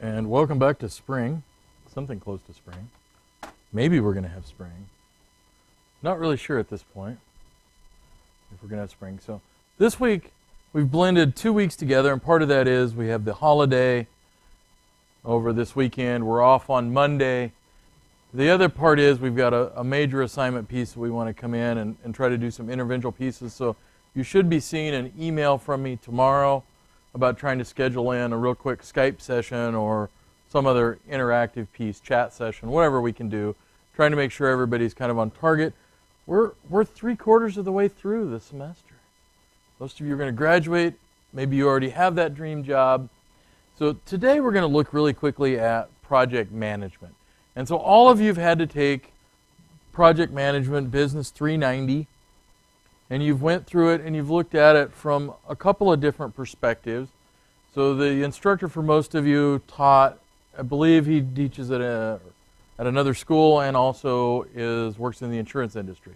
And welcome back to spring, something close to spring. Maybe we're going to have spring. Not really sure at this point if we're going to have spring. So this week we've blended 2 weeks together, and part of that is we have the holiday over this weekend. We're off on Monday. The other part is we've got a major assignment piece that we want to come in and try to do some interventional pieces. So you should be seeing an email from me tomorrow about trying to schedule in a real quick Skype session or some other interactive piece, chat session, whatever we can do, trying to make sure everybody's kind of on target. We're 3/4 of the way through the semester. Most of you are going to graduate. Maybe you already have that dream job. So today we're going to look really quickly at project management. And so all of you have had to take Project Management Business 390, and you've went through it and you've looked at it from a couple of different perspectives. So the instructor for most of you taught, I believe he teaches at another school and also works in the insurance industry.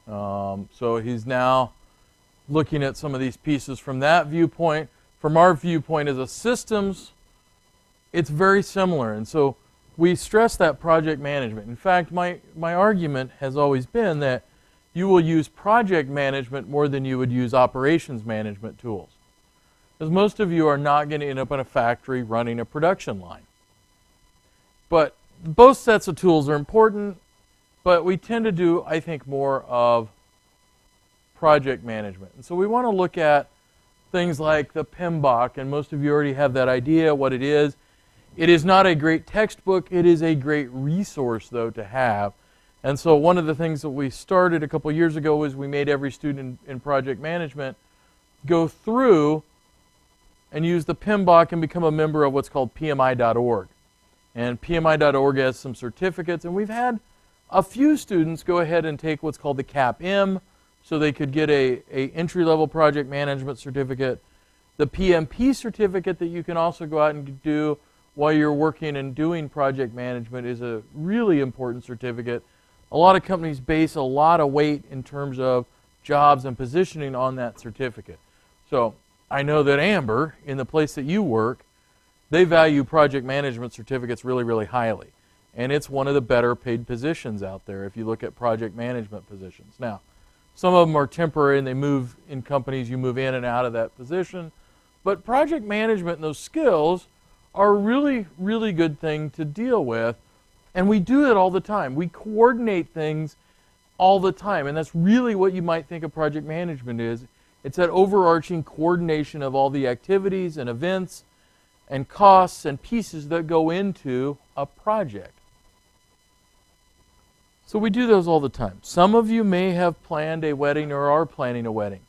So he's now looking at some of these pieces from that viewpoint. From our viewpoint as a systems, it's very similar. And so we stress that project management. In fact, my argument has always been that you will use project management more than you would use operations management tools. Because most of you are not going to end up in a factory running a production line. But both sets of tools are important, but we tend to do, I think, more of project management. And so we want to look at things like the PMBOK, and most of you already have that idea what it is. It is not a great textbook. It is a great resource, though, to have. And so one of the things that we started a couple years ago was we made every student in project management go through and use the PMBOK and become a member of what's called PMI.org. And PMI.org has some certificates, and we've had a few students go ahead and take what's called the CAP-M, so they could get a entry-level project management certificate. The PMP certificate that you can also go out and do while you're working and doing project management is a really important certificate. A lot of companies base a lot of weight in terms of jobs and positioning on that certificate. So I know that Amber, in the place that you work, they value project management certificates really, really highly. And it's one of the better paid positions out there if you look at project management positions. Now, some of them are temporary and they move in companies, you move in and out of that position. But project management and those skills are a really, really good thing to deal with. And we do it all the time. We coordinate things all the time. And that's really what you might think of project management is. It's that overarching coordination of all the activities and events and costs and pieces that go into a project. So we do those all the time. Some of you may have planned a wedding or are planning a wedding.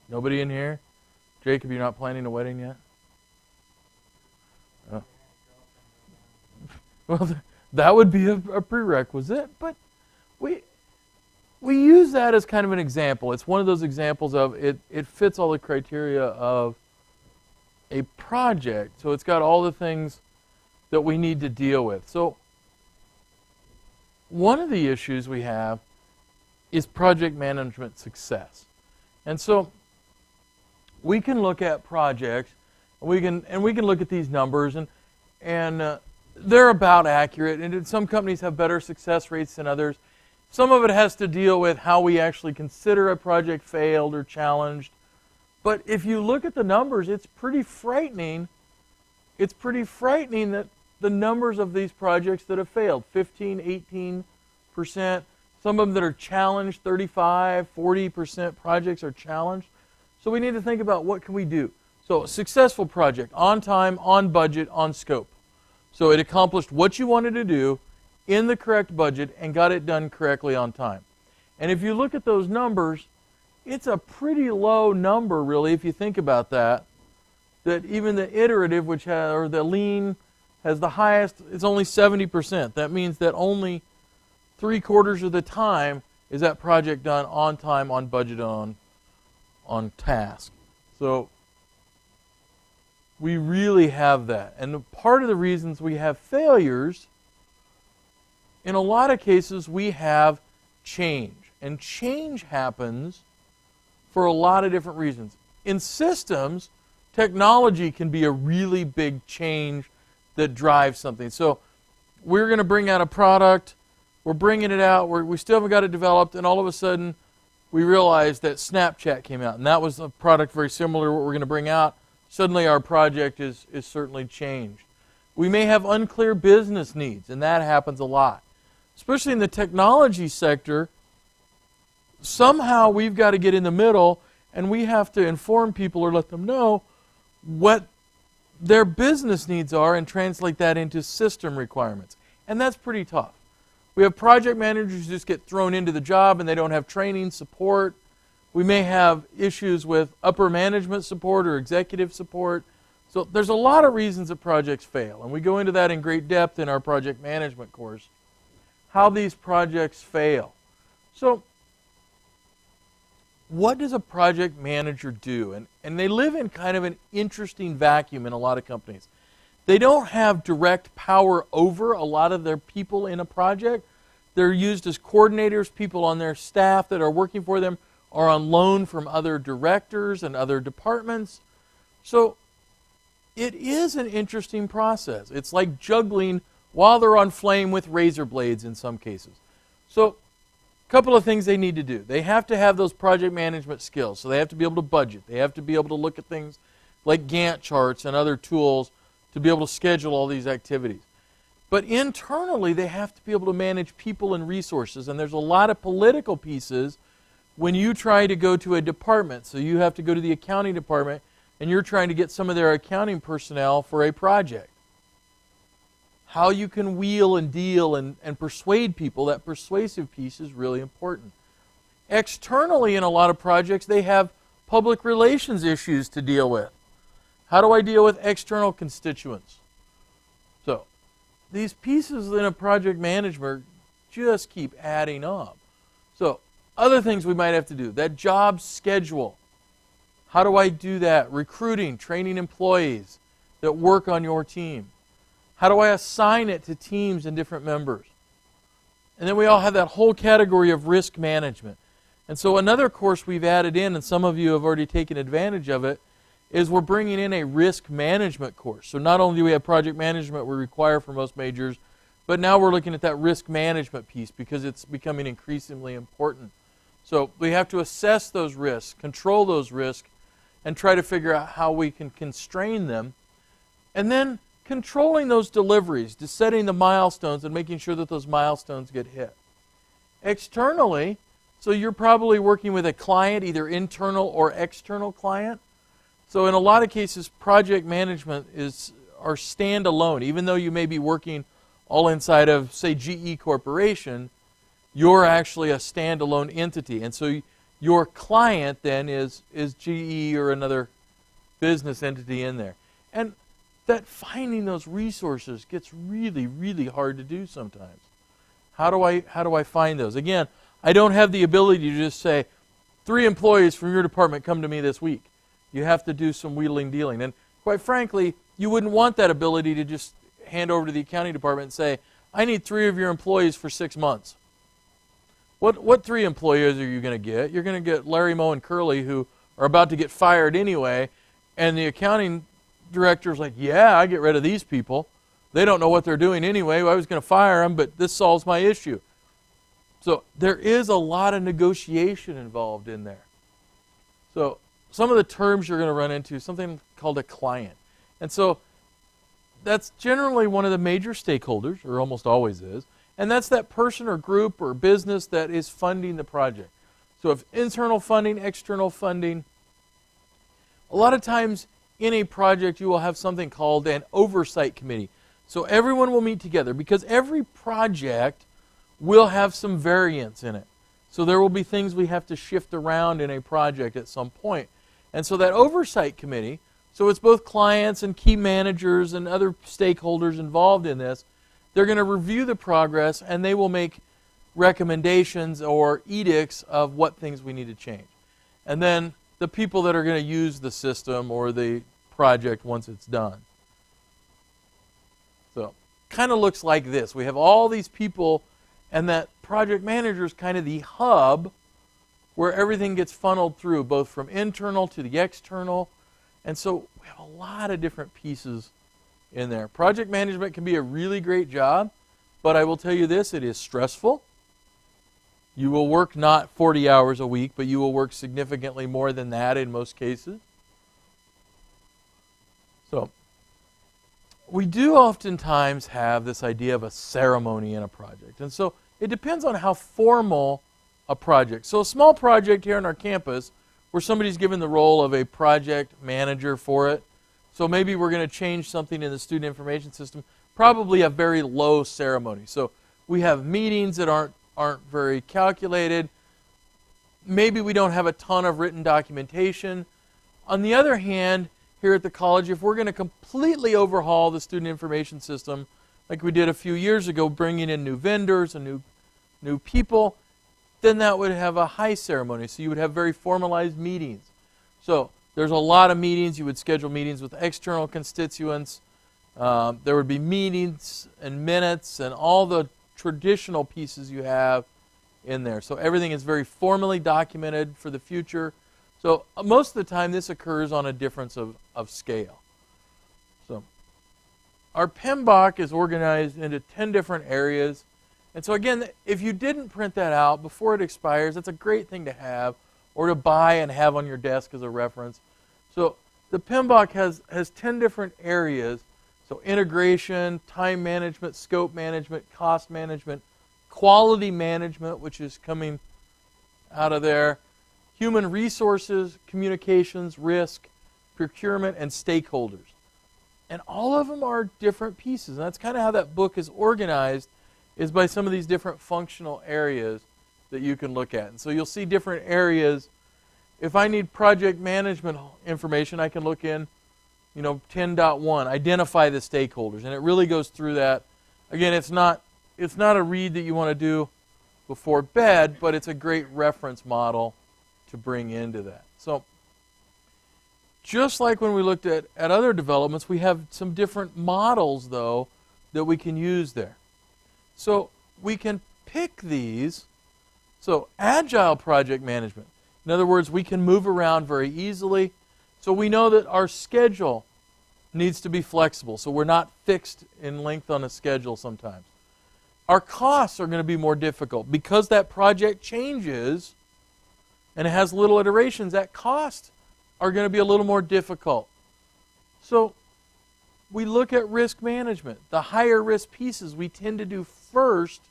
Nobody in here? Jacob, you're not planning a wedding yet? Oh. Well, that would be a prerequisite, but we use that as kind of an example. It's one of those examples of it fits all the criteria of a project. So it's got all the things that we need to deal with. So one of the issues we have is project management success. And so we can look at projects, and we can look at these numbers, and they're about accurate, and some companies have better success rates than others. Some of it has to deal with how we actually consider a project failed or challenged. But if you look at the numbers, it's pretty frightening. It's pretty frightening that the numbers of these projects that have failed, 15, 18%, some of them that are challenged, 35, 40% projects are challenged. So we need to think about what can we do. So a successful project, on time, on budget, on scope. So it accomplished what you wanted to do in the correct budget and got it done correctly on time. And if you look at those numbers, it's a pretty low number, really, if you think about that. That even the iterative, or the lean, has the highest, it's only 70%. That means that only 3/4 of the time is that project done on time, on budget, on task. So we really have that. And part of the reasons we have failures, in a lot of cases, we have change. And change happens for a lot of different reasons. In systems, technology can be a really big change that drives something. So we're going to bring out a product, we're bringing it out, we still haven't got it developed, and all of a sudden we realized that Snapchat came out, and that was a product very similar to what we're going to bring out. Suddenly our project is certainly changed. We may have unclear business needs, and that happens a lot. Especially in the technology sector, somehow we've got to get in the middle, and we have to inform people or let them know what their business needs are and translate that into system requirements. And that's pretty tough. We have project managers who just get thrown into the job and they don't have training, support. We may have issues with upper management support or executive support. So there's a lot of reasons that projects fail, and we go into that in great depth in our project management course, how these projects fail. So what does a project manager do? And they live in kind of an interesting vacuum in a lot of companies. They don't have direct power over a lot of their people in a project. They're used as coordinators. People on their staff that are working for them are on loan from other directors and other departments. So it is an interesting process. It's like juggling while they're on flame with razor blades in some cases. So a couple of things they need to do. They have to have those project management skills. So they have to be able to budget. They have to be able to look at things like Gantt charts and other tools to be able to schedule all these activities. But internally, they have to be able to manage people and resources. And there's a lot of political pieces when you try to go to a department. So you have to go to the accounting department, and you're trying to get some of their accounting personnel for a project. How you can wheel and deal and persuade people, that persuasive piece is really important. Externally, in a lot of projects, they have public relations issues to deal with. How do I deal with external constituents? So these pieces in a project management just keep adding up. So other things we might have to do, that job schedule. How do I do that? Recruiting, training employees that work on your team. How do I assign it to teams and different members? And then we all have that whole category of risk management. And so another course we've added in, and some of you have already taken advantage of it, is we're bringing in a risk management course. So not only do we have project management we require for most majors, but now we're looking at that risk management piece because it's becoming increasingly important. So we have to assess those risks, control those risks, and try to figure out how we can constrain them. And then controlling those deliveries, just setting the milestones and making sure that those milestones get hit. Externally, so you're probably working with a client, either internal or external client. So in a lot of cases, project management are standalone. Even though you may be working all inside of, say, GE Corporation, you're actually a standalone entity. And so your client then is GE or another business entity in there. And that finding those resources gets really, really hard to do sometimes. How do I find those? Again, I don't have the ability to just say, 3 employees from your department come to me this week. You have to do some wheeling dealing. And quite frankly, you wouldn't want that ability to just hand over to the accounting department and say, I need 3 of your employees for 6 months. What 3 employees are you going to get? You're going to get Larry, Moe, and Curly, who are about to get fired anyway, and the accounting director's like, yeah, I get rid of these people. They don't know what they're doing anyway. I was going to fire them, but this solves my issue. So there is a lot of negotiation involved in there. So some of the terms you're going to run into, something called a client. And so that's generally one of the major stakeholders, or almost always is, and that's that person or group or business that is funding the project. So if internal funding, external funding, a lot of times in a project you will have something called an oversight committee. So everyone will meet together because every project will have some variance in it. So there will be things we have to shift around in a project at some point. And so that oversight committee, so it's both clients and key managers and other stakeholders involved in this, they're going to review the progress and they will make recommendations or edicts of what things we need to change. And then the people that are going to use the system or the project once it's done. So kind of looks like this. We have all these people, and that project manager is kind of the hub where everything gets funneled through, both from internal to the external. And so we have a lot of different pieces in there. Project management can be a really great job, but I will tell you this, it is stressful. You will work not 40 hours a week, but you will work significantly more than that in most cases. So, we do oftentimes have this idea of a ceremony in a project. And so, it depends on how formal a project. So, a small project here on our campus where somebody's given the role of a project manager for it. So, maybe we're going to change something in the student information system. Probably a very low ceremony. So, we have meetings that aren't very calculated. Maybe we don't have a ton of written documentation. On the other hand, here at the college, if we're going to completely overhaul the student information system, like we did a few years ago, bringing in new vendors and new people, then that would have a high ceremony. So you would have very formalized meetings. So there's a lot of meetings. You would schedule meetings with external constituents. There would be meetings and minutes and all the traditional pieces you have in there. So everything is very formally documented for the future. So most of the time this occurs on a difference of scale. So our PMBOK is organized into 10 different areas. And so again, if you didn't print that out before it expires, that's a great thing to have or to buy and have on your desk as a reference. So the PMBOK has 10 different areas. So integration, time management, scope management, cost management, quality management, which is coming out of there, human resources, communications, risk, procurement, and stakeholders. And all of them are different pieces. And that's kind of how that book is organized, is by some of these different functional areas that you can look at. And so you'll see different areas. If I need project management information, I can look in 10.1, identify the stakeholders, and it really goes through that. Again, it's not a read that you want to do before bed, but it's a great reference model to bring into that. So, just like when we looked at other developments, we have some different models, though, that we can use there. So, we can pick these. So, agile project management. In other words, we can move around very easily. So we know that our schedule needs to be flexible, so we're not fixed in length on a schedule sometimes. Our costs are going to be more difficult. Because that project changes and it has little iterations, that costs are going to be a little more difficult. So we look at risk management. The higher risk pieces we tend to do first,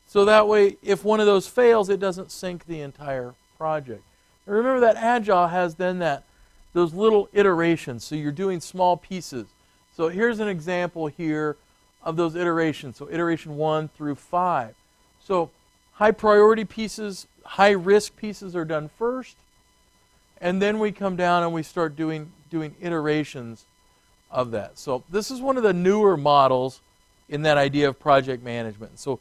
so that way if one of those fails, it doesn't sink the entire project. And remember that Agile has then those little iterations, so you're doing small pieces. So here's an example here of those iterations, so iteration 1 through 5. So high priority pieces, high risk pieces are done first, and then we come down and we start doing iterations of that. So this is one of the newer models in that idea of project management. So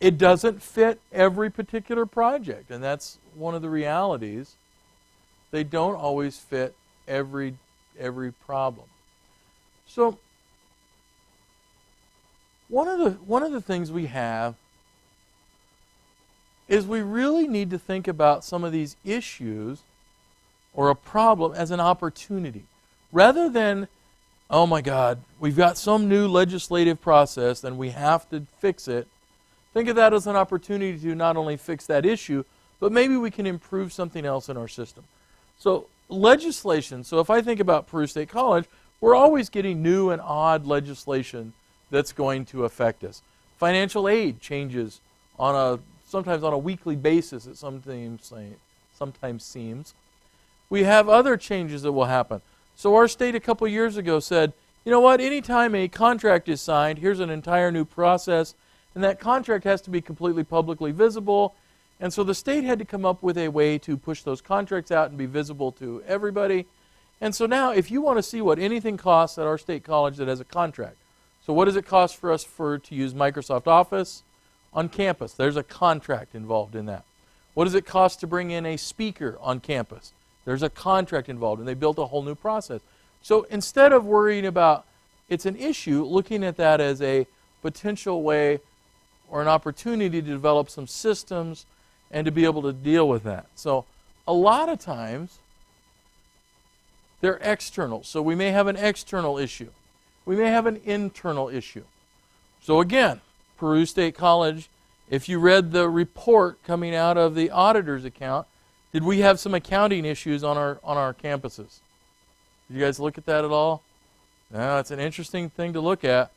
it doesn't fit every particular project, and that's one of the realities. They don't always fit every problem. So one of the things we have is we really need to think about some of these issues or a problem as an opportunity. Rather than, oh my God, we've got some new legislative process and we have to fix it, think of that as an opportunity to not only fix that issue, but maybe we can improve something else in our system. So legislation, so if I think about Peru State College, we're always getting new and odd legislation that's going to affect us. Financial aid changes sometimes on a weekly basis, it sometimes seems. We have other changes that will happen. So our state a couple years ago said, you know what, anytime a contract is signed, here's an entire new process, and that contract has to be completely publicly visible. And so the state had to come up with a way to push those contracts out and be visible to everybody. And so now if you want to see what anything costs at our state college that has a contract, so what does it cost for us to use Microsoft Office on campus? There's a contract involved in that. What does it cost to bring in a speaker on campus? There's a contract involved, and they built a whole new process. So instead of worrying about it's an issue, looking at that as a potential way or an opportunity to develop some systems and to be able to deal with that. So a lot of times, They're external. So we may have an external issue. We may have an internal issue. So again, Peru State College, if you read the report coming out of the auditor's account, did we have some accounting issues on our campuses? Did you guys look at that at all? No, it's an interesting thing to look at.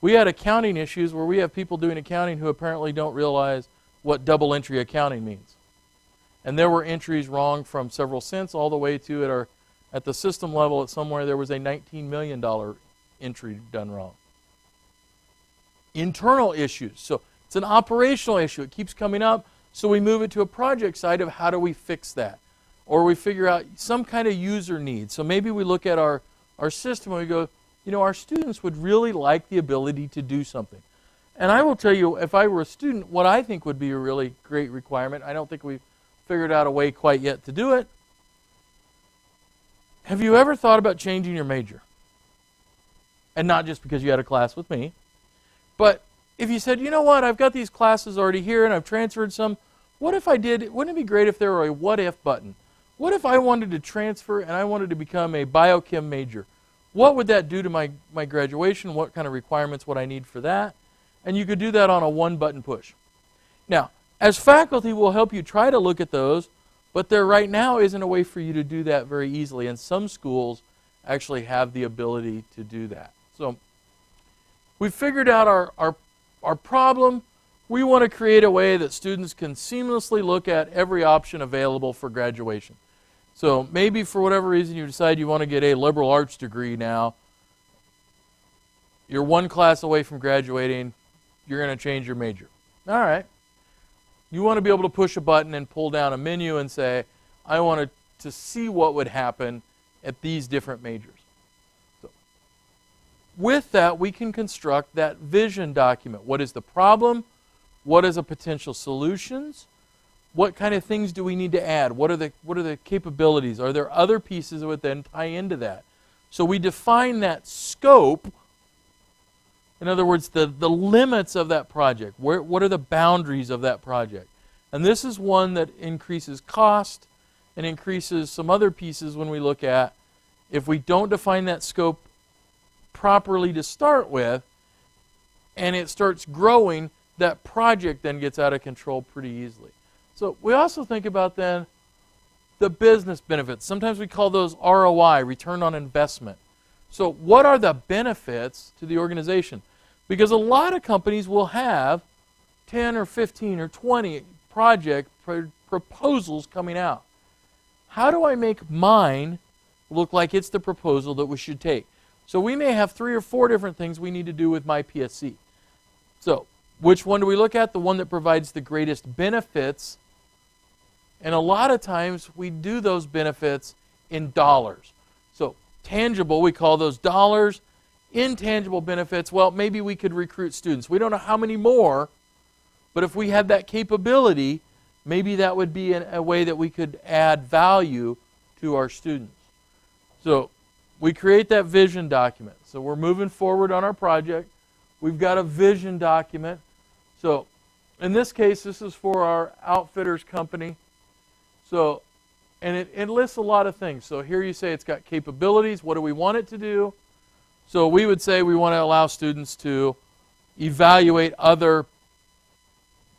We had accounting issues where we have people doing accounting who apparently don't realize what double entry accounting means. And there were entries wrong from several cents all the way to at the system level at somewhere there was a $19 million entry done wrong. Internal issues. So it's an operational issue. It keeps coming up. So we move it to a project side of how do we fix that? Or we figure out some kind of user need. So maybe we look at our system and we go, you know, our students would really like the ability to do something. And I will tell you, if I were a student, what I think would be a really great requirement, I don't think we've figured out a way quite yet to do it. Have you ever thought about changing your major? And not just because you had a class with me, but if you said, you know what, I've got these classes already here and I've transferred some, what if I did, wouldn't it be great if there were a what if button? What if I wanted to transfer and I wanted to become a biochem major? What would that do to my graduation? What kind of requirements would I need for that? And you could do that on a one-button push. Now, as faculty, we'll help you try to look at those, but there right now isn't a way for you to do that very easily, and some schools actually have the ability to do that. So we've figured out our problem. We want to create a way that students can seamlessly look at every option available for graduation. So maybe for whatever reason you decide you want to get a liberal arts degree now. You're one class away from graduating. You're going to change your major. All right. You want to be able to push a button and pull down a menu and say, I want to see what would happen at these different majors. So with that, we can construct that vision document. What is the problem? What is the potential solutions? What kind of things do we need to add? What are the capabilities? Are there other pieces that would then tie into that? So we define that scope. In other words, the limits of that project. What are the boundaries of that project? And this is one that increases cost and increases some other pieces when we look at if we don't define that scope properly to start with and it starts growing, that project then gets out of control pretty easily. So we also think about then the business benefits. Sometimes we call those ROI, return on investment. So what are the benefits to the organization? Because a lot of companies will have 10 or 15 or 20 project proposals coming out. How do I make mine look like it's the proposal that we should take? So we may have 3 or 4 different things we need to do with my PSC. So which one do we look at? The one that provides the greatest benefits. And a lot of times we do those benefits in dollars. So tangible, we call those dollars. Intangible benefits, well, maybe we could recruit students. We don't know how many more, but if we had that capability, maybe that would be a way that we could add value to our students. So we create that vision document. So we're moving forward on our project. We've got a vision document. So in this case, this is for our outfitters company. So, and it lists a lot of things. So here you say it's got capabilities. What do we want it to do? So we would say we want to allow students to evaluate other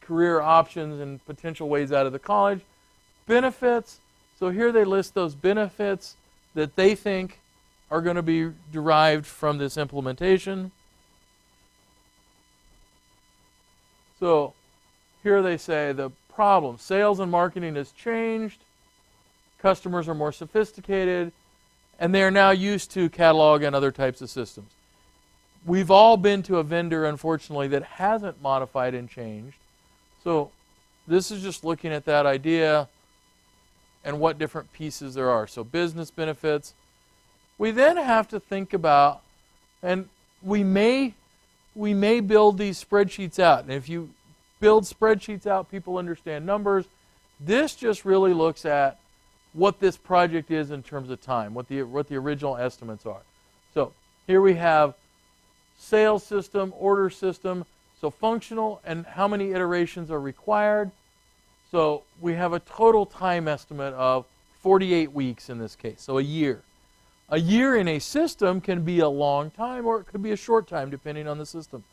career options and potential ways out of the college. Benefits. So here they list those benefits that they think are going to be derived from this implementation. So here they say the problem. Sales and marketing has changed. Customers are more sophisticated. And they are now used to catalog and other types of systems. We've all been to a vendor, unfortunately, that hasn't modified and changed. So this is just looking at that idea and what different pieces there are. So business benefits. We then have to think about, and we may build these spreadsheets out. And if you build spreadsheets out, people understand numbers. This just really looks at what this project is in terms of time, what the original estimates are. So here we have sales system, order system, so functional, and how many iterations are required. So we have a total time estimate of 48 weeks in this case, so a year. A year in a system can be a long time or it could be a short time depending on the system.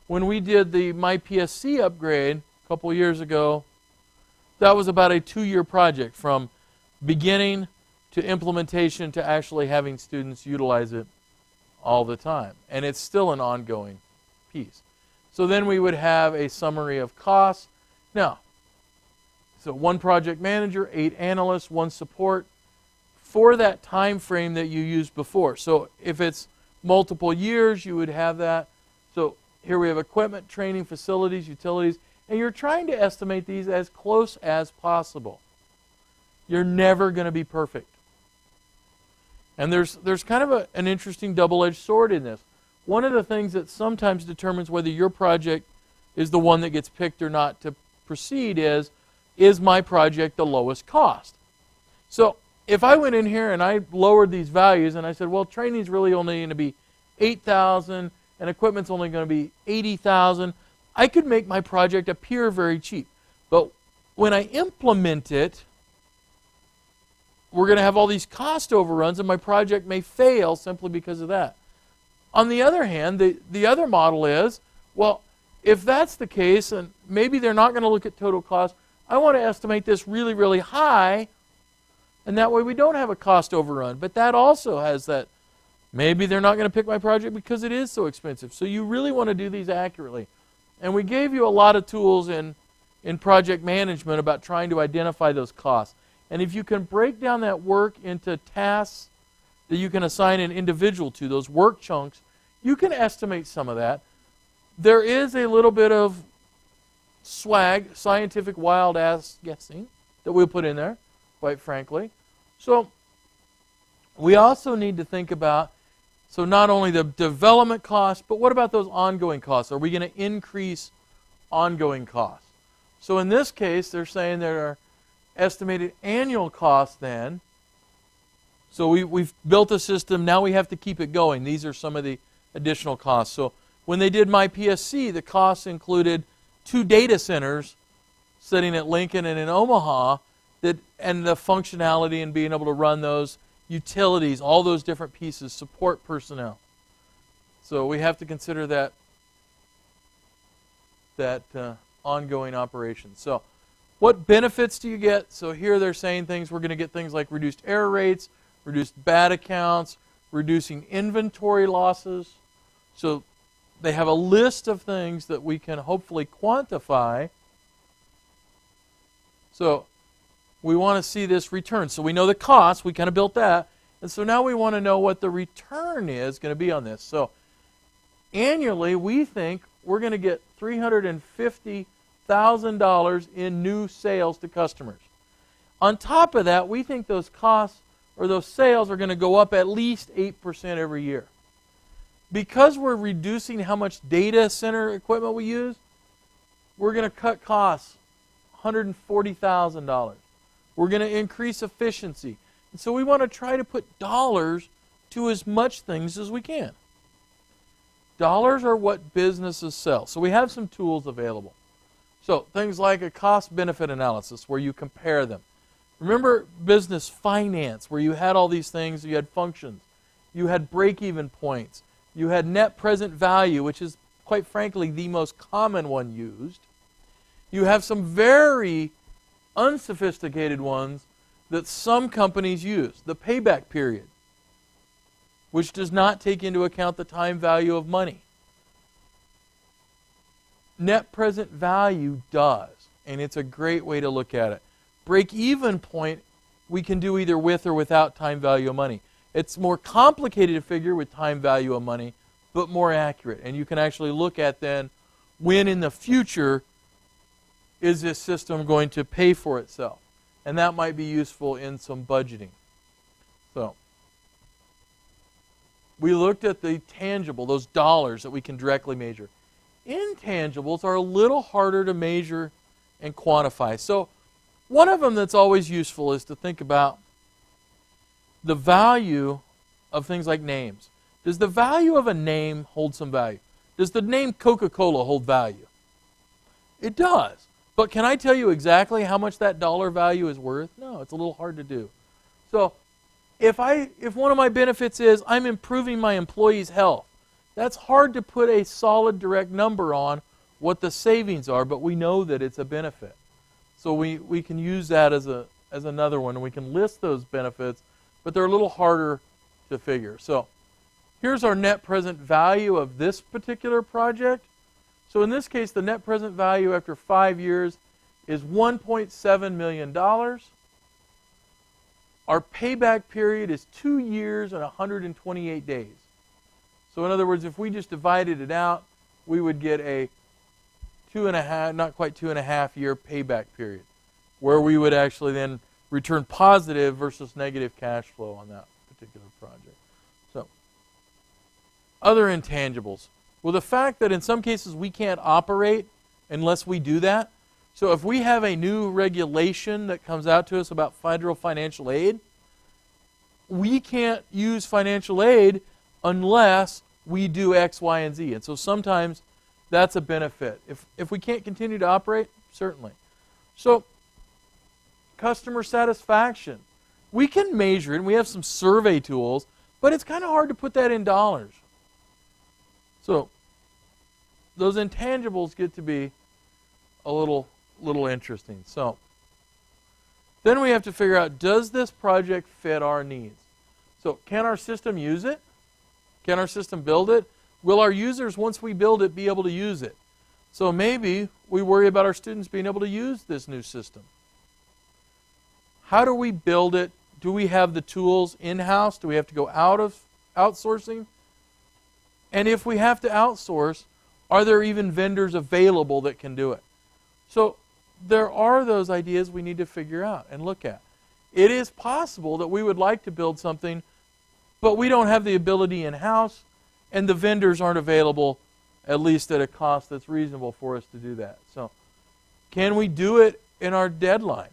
When we did the MyPSC upgrade a couple years ago, that was about a 2-year project from beginning to implementation to actually having students utilize it all the time. And it's still an ongoing piece. So then we would have a summary of costs. Now, so 1 project manager, 8 analysts, 1 support for that time frame that you used before. So if it's multiple years, you would have that. So here we have equipment, training, facilities, utilities, and you're trying to estimate these as close as possible. You're never going to be perfect. And there's kind of an interesting double-edged sword in this. One of the things that sometimes determines whether your project is the one that gets picked or not to proceed is my project the lowest cost? So if I went in here and I lowered these values and I said, well, training's really only going to be $8,000 and equipment's only going to be $80,000, I could make my project appear very cheap. But when I implement it, we're going to have all these cost overruns and my project may fail simply because of that. On the other hand, the other model is, well, if that's the case, and maybe they're not going to look at total cost, I want to estimate this really, really high, and that way we don't have a cost overrun. But that also has that, maybe they're not going to pick my project because it is so expensive. So you really want to do these accurately. And we gave you a lot of tools in project management about trying to identify those costs. And if you can break down that work into tasks that you can assign an individual to, those work chunks, you can estimate some of that. There is a little bit of swag, scientific wild-ass guessing that we'll put in there, quite frankly. So we also need to think about, so not only the development costs, but what about those ongoing costs? Are we going to increase ongoing costs? So in this case, they're saying there are estimated annual costs then. So we've built a system, now we have to keep it going. These are some of the additional costs. So when they did MyPSC, the costs included 2 data centers sitting at Lincoln and in Omaha, and the functionality and being able to run those, utilities, all those different pieces, support personnel. So we have to consider that ongoing operation. So what benefits do you get? So here they're saying things, we're going to get things like reduced error rates, reduced bad accounts, reducing inventory losses. So they have a list of things that we can hopefully quantify. So we want to see this return. So we know the cost, we kind of built that. And so now we want to know what the return is going to be on this. So annually, we think we're going to get $350,000 in new sales to customers. On top of that, we think those costs or those sales are going to go up at least 8% every year. Because we're reducing how much data center equipment we use, we're going to cut costs $140,000. We're going to increase efficiency. And so we want to try to put dollars to as much things as we can. Dollars are what businesses sell. So we have some tools available. So things like a cost-benefit analysis where you compare them. Remember business finance where you had all these things, you had functions, you had break-even points, you had net present value, which is quite frankly the most common one used. You have some very unsophisticated ones that some companies use. The payback period, which does not take into account the time value of money. Net present value does, and it's a great way to look at it. Break-even point, we can do either with or without time value of money. It's more complicated to figure with time value of money, but more accurate. And you can actually look at then when in the future is this system going to pay for itself. And that might be useful in some budgeting. So we looked at the tangible, those dollars that we can directly measure. Intangibles are a little harder to measure and quantify. So one of them that's always useful is to think about the value of things like names. Does the value of a name hold some value? Does the name Coca-Cola hold value? It does. But can I tell you exactly how much that dollar value is worth? No, it's a little hard to do. So If one of my benefits is I'm improving my employee's health, that's hard to put a solid direct number on what the savings are, but we know that it's a benefit. So we can use that as another one, and we can list those benefits, but they're a little harder to figure. So here's our net present value of this particular project. So in this case, the net present value after 5 years is $1.7 million. Our payback period is 2 years and 128 days. So in other words, if we just divided it out, we would get a 2.5, not quite 2.5 year payback period, where we would actually then return positive versus negative cash flow on that particular project. So, other intangibles. Well, the fact that in some cases we can't operate unless we do that. So if we have a new regulation that comes out to us about federal financial aid, we can't use financial aid unless we do X, Y, and Z. And so sometimes that's a benefit. If we can't continue to operate, certainly. So customer satisfaction. We can measure it, and we have some survey tools, but it's kind of hard to put that in dollars. So those intangibles get to be a little interesting. So then we have to figure out, does this project fit our needs? So can our system use it? Can our system build it? Will our users, once we build it, be able to use it? So maybe we worry about our students being able to use this new system. How do we build it? Do we have the tools in-house? Do we have to go out of outsourcing? And if we have to outsource, are there even vendors available that can do it? So there are those ideas we need to figure out and look at. It is possible that we would like to build something, but we don't have the ability in-house, and the vendors aren't available, at least at a cost that's reasonable for us to do that. So can we do it in our deadline?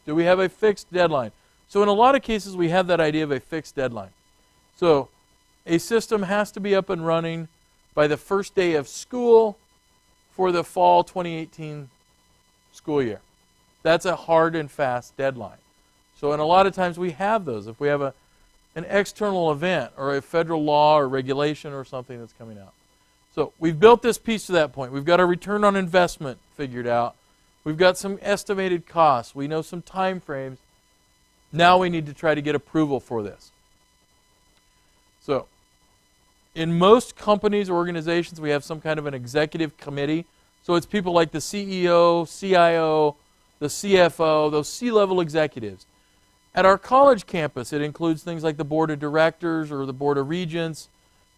Do we have a fixed deadline? So in a lot of cases, we have that idea of a fixed deadline. So a system has to be up and running by the first day of school for the fall 2018 school year. That's a hard and fast deadline. So in a lot of times we have those. If we have an external event or a federal law or regulation or something that's coming out. So we've built this piece to that point. We've got our return on investment figured out. We've got some estimated costs. We know some time frames. Now we need to try to get approval for this. So in most companies or organizations, we have some kind of an executive committee. So it's people like the CEO, CIO, the CFO, those C-level executives. At our college campus, it includes things like the board of directors or the board of regents,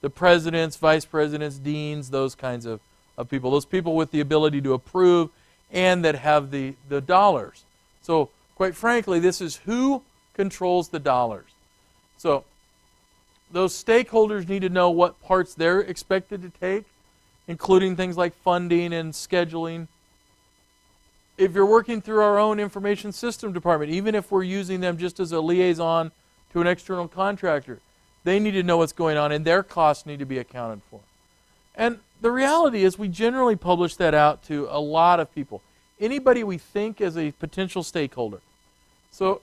the presidents, vice presidents, deans, those kinds of people. Those people with the ability to approve and that have the dollars. So quite frankly, this is who controls the dollars. So those stakeholders need to know what parts they're expected to take, including things like funding and scheduling. If you're working through our own information system department, even if we're using them just as a liaison to an external contractor, they need to know what's going on and their costs need to be accounted for. And the reality is we generally publish that out to a lot of people. Anybody we think is a potential stakeholder. So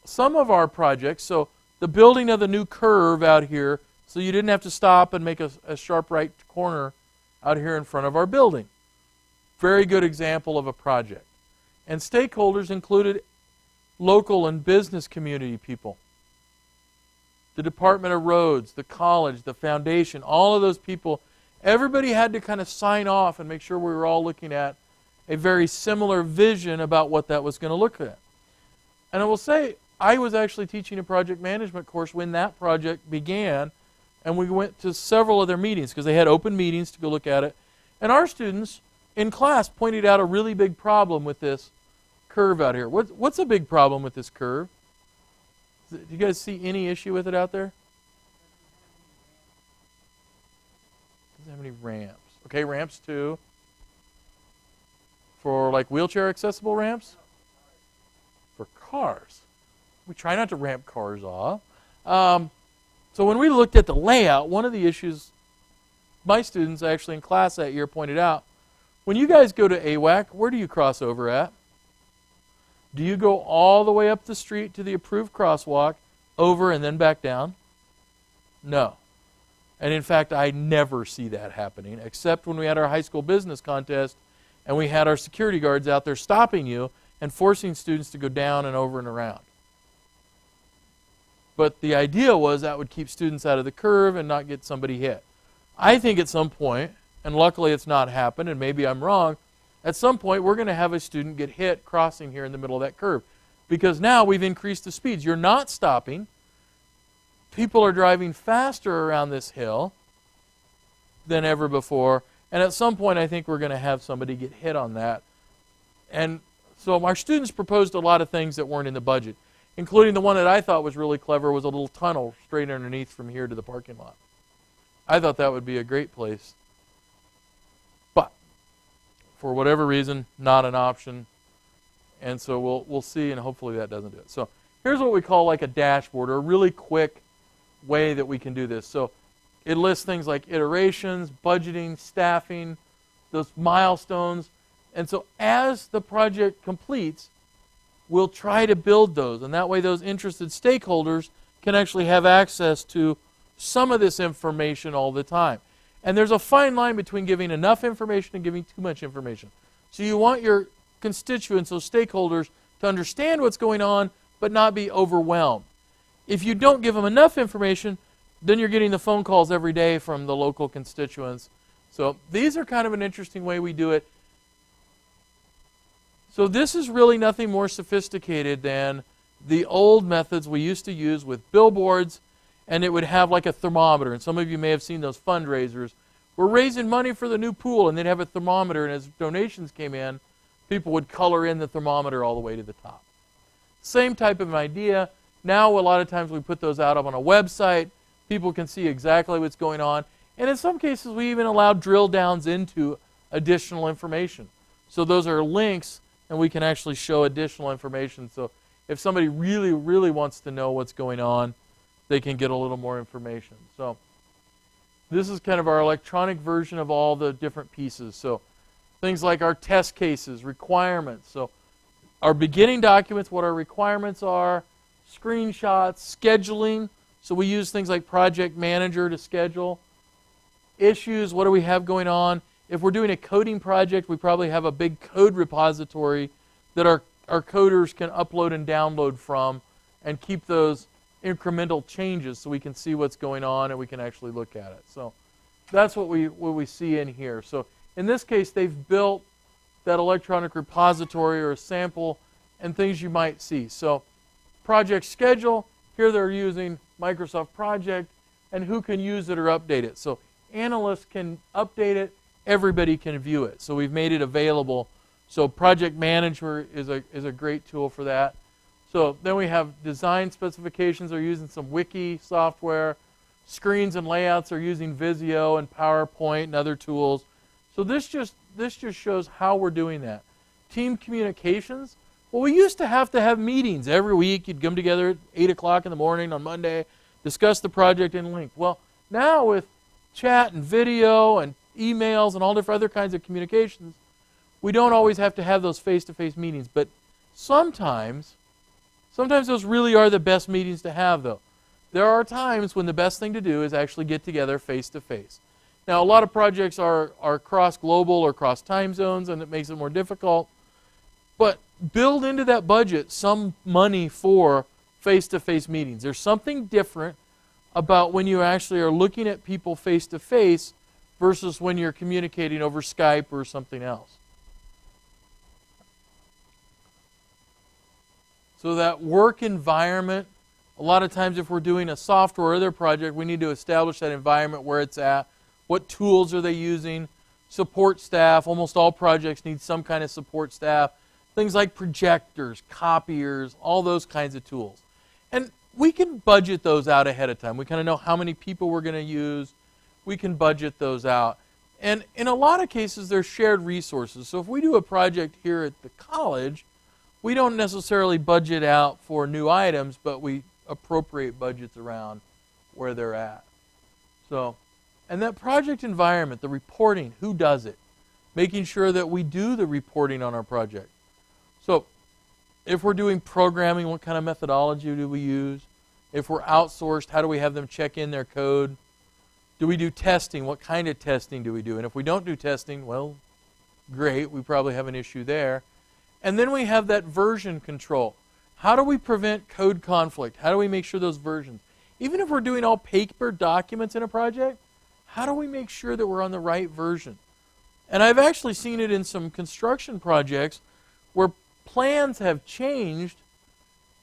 some of our projects, so the building of the new curve out here, so you didn't have to stop and make a sharp right corner out here in front of our building. Very good example of a project. And stakeholders included local and business community people. The Department of Roads, the college, the foundation, all of those people, everybody had to kind of sign off and make sure we were all looking at a very similar vision about what that was going to look at. And I will say, I was actually teaching a project management course when that project began, and we went to several of their meetings because they had open meetings to go look at it. And our students in class pointed out a really big problem with this curve out here. What's a big problem with this curve? Do you guys see any issue with it out there? Doesn't have any ramps. Okay, ramps too. For like wheelchair accessible ramps? For cars. We try not to ramp cars off. So when we looked at the layout, one of the issues my students actually in class that year pointed out, when you guys go to AWAC, where do you cross over at? Do you go all the way up the street to the approved crosswalk, over and then back down? No. And in fact, I never see that happening, except when we had our high school business contest and we had our security guards out there stopping you and forcing students to go down and over and around. But the idea was that would keep students out of the curve and not get somebody hit. I think at some point, and luckily it's not happened, and maybe I'm wrong, at some point we're going to have a student get hit crossing here in the middle of that curve. Because now we've increased the speeds. You're not stopping. People are driving faster around this hill than ever before. And at some point I think we're going to have somebody get hit on that. And so our students proposed a lot of things that weren't in the budget, including the one that I thought was really clever was a little tunnel straight underneath from here to the parking lot. I thought that would be a great place. But for whatever reason, not an option. And so we'll see, and hopefully that doesn't do it. So here's what we call like a dashboard, or a really quick way that we can do this. So it lists things like iterations, budgeting, staffing, those milestones. And so as the project completes, we'll try to build those. And that way those interested stakeholders can actually have access to some of this information all the time. And there's a fine line between giving enough information and giving too much information. So you want your constituents, those stakeholders, to understand what's going on, but not be overwhelmed. If you don't give them enough information, then you're getting the phone calls every day from the local constituents. So these are kind of an interesting way we do it. So this is really nothing more sophisticated than the old methods we used to use with billboards, and it would have like a thermometer. And some of you may have seen those fundraisers. We're raising money for the new pool, and they'd have a thermometer, and as donations came in, people would color in the thermometer all the way to the top. Same type of idea. Now a lot of times we put those out up on a website. People can see exactly what's going on. And in some cases we even allow drill downs into additional information. So those are links, and we can actually show additional information. So if somebody really, really wants to know what's going on, they can get a little more information. So this is kind of our electronic version of all the different pieces. So things like our test cases, requirements. So our beginning documents, what our requirements are, screenshots, scheduling. So we use things like Project Manager to schedule. Issues, what do we have going on? If we're doing a coding project, we probably have a big code repository that our coders can upload and download from and keep those incremental changes so we can see what's going on and we can actually look at it. So that's what we see in here. So in this case, they've built that electronic repository or a sample and things you might see. So project schedule, here they're using Microsoft Project, and who can use it or update it. So analysts can update it, everybody can view it. So we've made it available. So Project Manager is a great tool for that. So then we have design specifications are using some wiki software. Screens and layouts are using Visio and PowerPoint and other tools. So this just shows how we're doing that. Team communications. Well, we used to have meetings every week. You'd come together at 8 o'clock in the morning on Monday, discuss the project in length. Well, now with chat and video and emails and all different other kinds of communications, we don't always have to have those face-to-face meetings. But sometimes those really are the best meetings to have, though. There are times when the best thing to do is actually get together face-to-face. Now, a lot of projects are cross-global or cross-time zones, and it makes it more difficult. But build into that budget some money for face-to-face meetings. There's something different about when you actually are looking at people face-to-face versus when you're communicating over Skype or something else. So that work environment, a lot of times if we're doing a software or other project, we need to establish that environment where it's at. What tools are they using? Support staff. Almost all projects need some kind of support staff. Things like projectors, copiers, all those kinds of tools. And we can budget those out ahead of time. We kind of know how many people we're going to use. We can budget those out. And in a lot of cases, they're shared resources. So if we do a project here at the college, we don't necessarily budget out for new items, but we appropriate budgets around where they're at. So, and that project environment, the reporting, who does it? Making sure that we do the reporting on our project. So, if we're doing programming, what kind of methodology do we use? If we're outsourced, how do we have them check in their code? Do we do testing? What kind of testing do we do? And if we don't do testing, well, great, we probably have an issue there. And then we have that version control. How do we prevent code conflict? How do we make sure those versions, even if we're doing all paper documents in a project, how do we make sure that we're on the right version? And I've actually seen it in some construction projects where plans have changed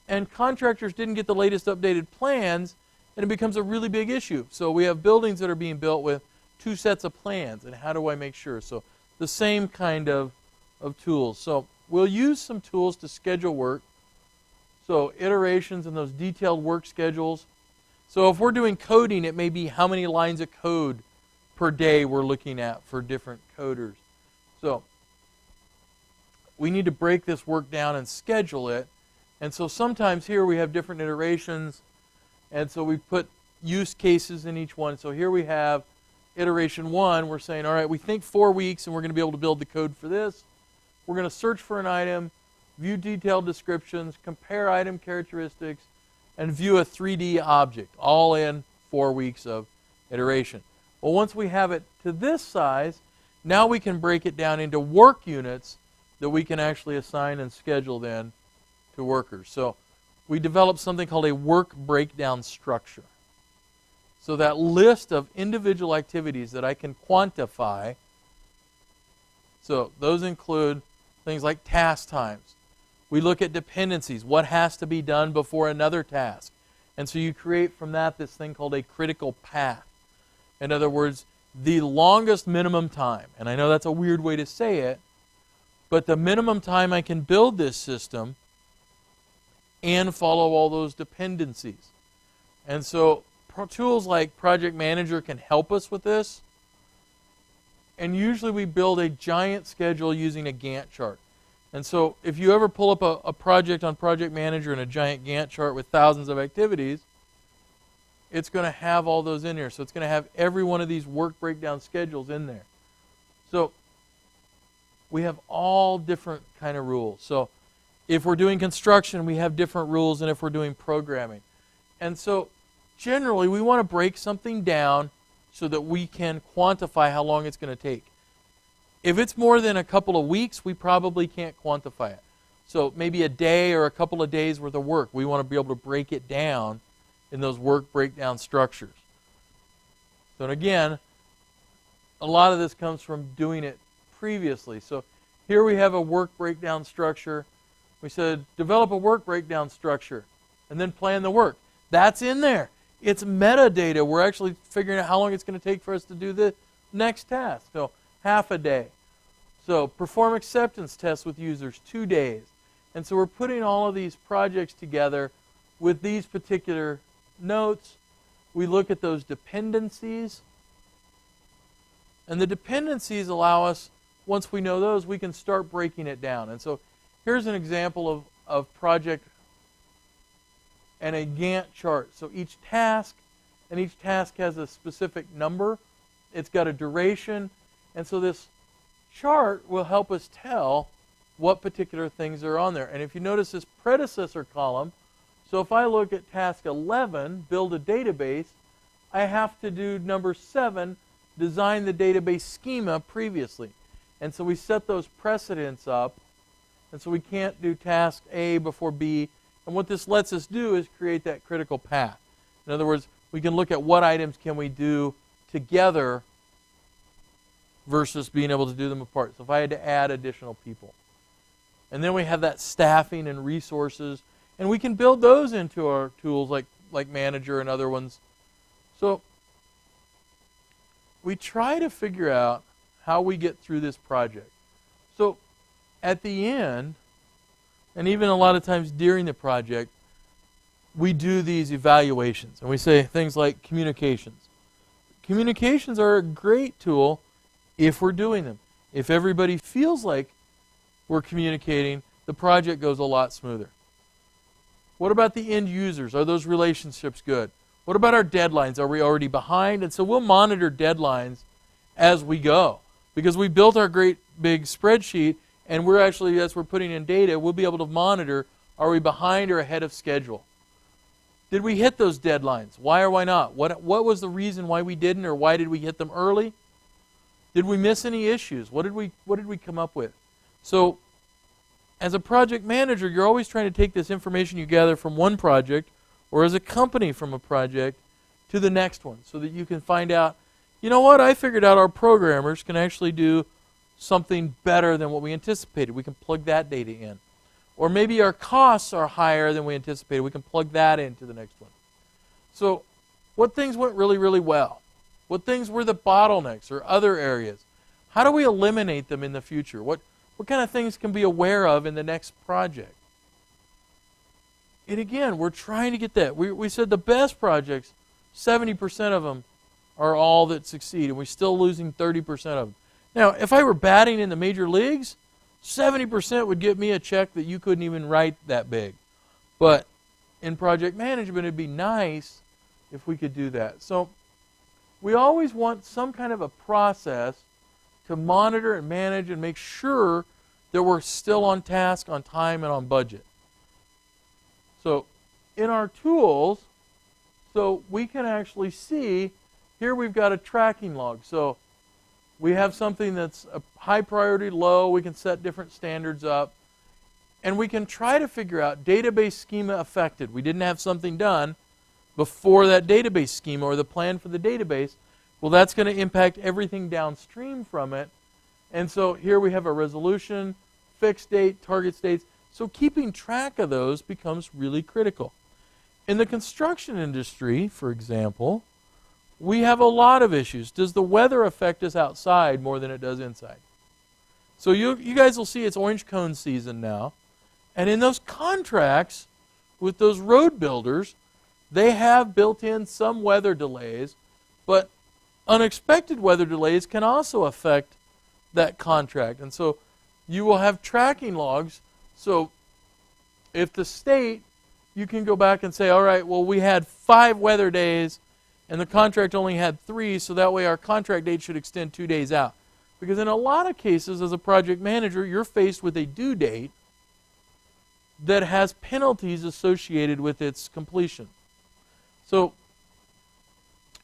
and contractors didn't get the latest updated plans, and it becomes a really big issue. So we have buildings that are being built with 2 sets of plans, and how do I make sure? So the same kind of tools. So we'll use some tools to schedule work. So iterations and those detailed work schedules. So if we're doing coding, it may be how many lines of code per day we're looking at for different coders. So we need to break this work down and schedule it. And so sometimes here we have different iterations, and so we put use cases in each one. So here we have iteration 1. We're saying, all right, we think 4 weeks and we're going to be able to build the code for this. We're going to search for an item, view detailed descriptions, compare item characteristics, and view a 3D object, all in 4 weeks of iteration. Well, once we have it to this size, now we can break it down into work units that we can actually assign and schedule then to workers. So we developed something called a work breakdown structure. So that list of individual activities that I can quantify, so those include things like task times. We look at dependencies, what has to be done before another task. And so you create from that this thing called a critical path. In other words, the longest minimum time, and I know that's a weird way to say it, but the minimum time I can build this system and follow all those dependencies. And so tools like Project Manager can help us with this. And usually we build a giant schedule using a Gantt chart. And so if you ever pull up a project on Project Manager in a giant Gantt chart with thousands of activities, it's going to have all those in there. So it's going to have every one of these work breakdown schedules in there. So we have all different kind of rules. So if we're doing construction, we have different rules than if we're doing programming. And so generally we want to break something down so that we can quantify how long it's going to take. If it's more than a couple of weeks, we probably can't quantify it. So maybe a day or a couple of days worth of work. We want to be able to break it down in those work breakdown structures. So again, a lot of this comes from doing it previously. So here we have a work breakdown structure. We said develop a work breakdown structure and then plan the work. That's in there. It's metadata. We're actually figuring out how long it's going to take for us to do the next task. So half a day. So perform acceptance tests with users, 2 days. And so we're putting all of these projects together with these particular notes. We look at those dependencies. And the dependencies allow us, once we know those, we can start breaking it down. And so here's an example of project and a Gantt chart. So each task has a specific number. It's got a duration. And so this chart will help us tell what particular things are on there. And if you notice this predecessor column, so if I look at task 11, build a database, I have to do number 7, design the database schema previously. And so we set those precedents up. And so we can't do task A before B. And what this lets us do is create that critical path. In other words, we can look at what items can we do together versus being able to do them apart. So if I had to add additional people. And then we have that staffing and resources. And we can build those into our tools like Manager and other ones. So we try to figure out how we get through this project. So at the end, and even a lot of times during the project, we do these evaluations. And we say things like communications. Communications are a great tool if we're doing them. If everybody feels like we're communicating, the project goes a lot smoother. What about the end users? Are those relationships good? What about our deadlines? Are we already behind? And so we'll monitor deadlines as we go. Because we built our great big spreadsheet, and we're actually, as we're putting in data, we'll be able to monitor, are we behind or ahead of schedule? Did we hit those deadlines? Why or why not? What was the reason why we didn't, or why did we hit them early? Did we miss any issues? What did we come up with? So, as a project manager, you're always trying to take this information you gather from one project, or as a company from a project, to the next one, so that you can find out, you know what, I figured out our programmers can actually do something better than what we anticipated. We can plug that data in. Or maybe our costs are higher than we anticipated. We can plug that into the next one. So, what things went really, really well? What things were the bottlenecks or other areas? How do we eliminate them in the future? What kind of things can we be aware of in the next project? And again, we're trying to get that. We said the best projects, 70% of them are all that succeed, and we're still losing 30% of them. Now, if I were batting in the major leagues, 70% would get me a check that you couldn't even write that big. But in project management, it'd be nice if we could do that. So we always want some kind of a process to monitor and manage and make sure that we're still on task, on time, and on budget. So in our tools, so we can actually see, here we've got a tracking log. So we have something that's a high priority, low. We can set different standards up. And we can try to figure out database schema affected. We didn't have something done before that database schema or the plan for the database. Well, that's going to impact everything downstream from it. And so here we have a resolution, fixed date, target dates. So keeping track of those becomes really critical. In the construction industry, for example, we have a lot of issues. Does the weather affect us outside more than it does inside? So you guys will see it's orange cone season now. And in those contracts with those road builders, they have built in some weather delays, but unexpected weather delays can also affect that contract. And so you will have tracking logs. So if the state, you can go back and say, all right, well, we had 5 weather days, and the contract only had 3, so that way our contract date should extend 2 days out. Because in a lot of cases, as a project manager, you're faced with a due date that has penalties associated with its completion. So,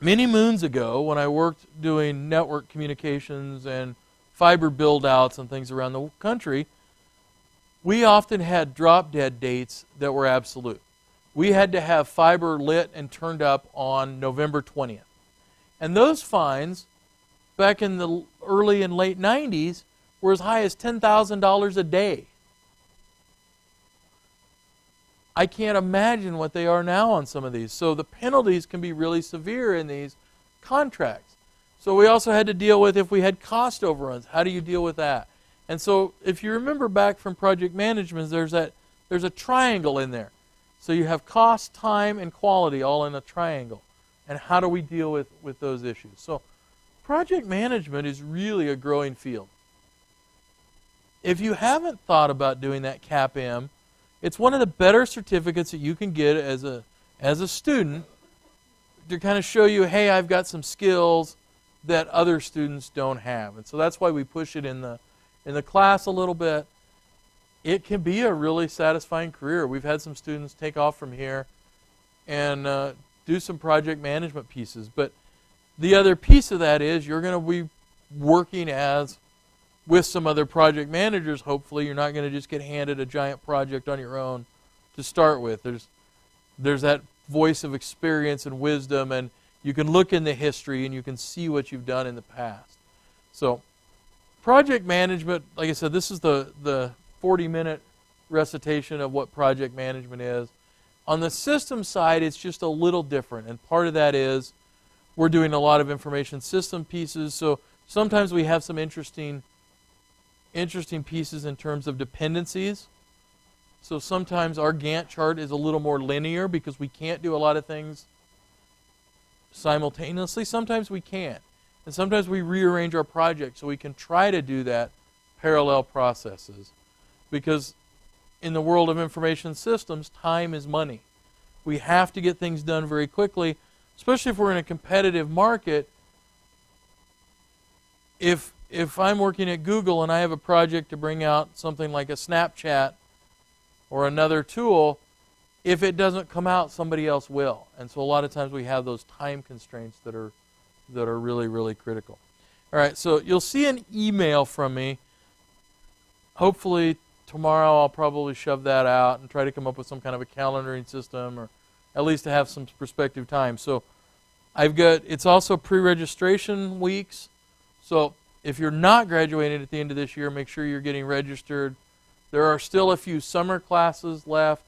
many moons ago, when I worked doing network communications and fiber build-outs and things around the country, we often had drop-dead dates that were absolute. We had to have fiber lit and turned up on November 20th. And those fines, back in the early and late 90s, were as high as $10,000 a day. I can't imagine what they are now on some of these. So the penalties can be really severe in these contracts. So we also had to deal with if we had cost overruns. How do you deal with that? And so if you remember back from project management, there's a triangle in there. So you have cost, time, and quality all in a triangle. And how do we deal with those issues? So project management is really a growing field. If you haven't thought about doing that CAPM, it's one of the better certificates that you can get as a student to kind of show you, hey, I've got some skills that other students don't have. And so that's why we push it in the class a little bit. It can be a really satisfying career. We've had some students take off from here and do some project management pieces. But the other piece of that is you're going to be working with some other project managers, hopefully. You're not going to just get handed a giant project on your own to start with. There's that voice of experience and wisdom, and you can look in the history and you can see what you've done in the past. So project management, like I said, this is the 40-minute recitation of what project management is. On the system side, it's just a little different, and part of that is we're doing a lot of information system pieces, so sometimes we have some interesting pieces in terms of dependencies. So sometimes our Gantt chart is a little more linear because we can't do a lot of things simultaneously. Sometimes we can. And sometimes we rearrange our project so we can try to do that parallel processes. Because in the world of information systems, time is money. We have to get things done very quickly, especially if we're in a competitive market. If I'm working at Google and I have a project to bring out something like a Snapchat or another tool, if it doesn't come out, somebody else will. And so a lot of times we have those time constraints that are really, really critical. All right, so you'll see an email from me. Hopefully tomorrow I'll probably shove that out and try to come up with some kind of a calendaring system, or at least to have some prospective time. So it's also pre-registration weeks. So if you're not graduating at the end of this year, make sure you're getting registered. There are still a few summer classes left.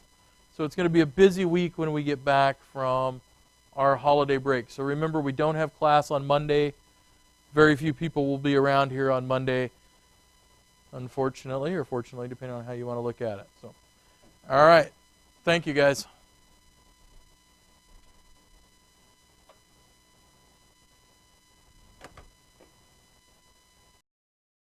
So it's going to be a busy week when we get back from our holiday break. So remember, we don't have class on Monday. Very few people will be around here on Monday, unfortunately, or fortunately, depending on how you want to look at it. So, all right. Thank you, guys.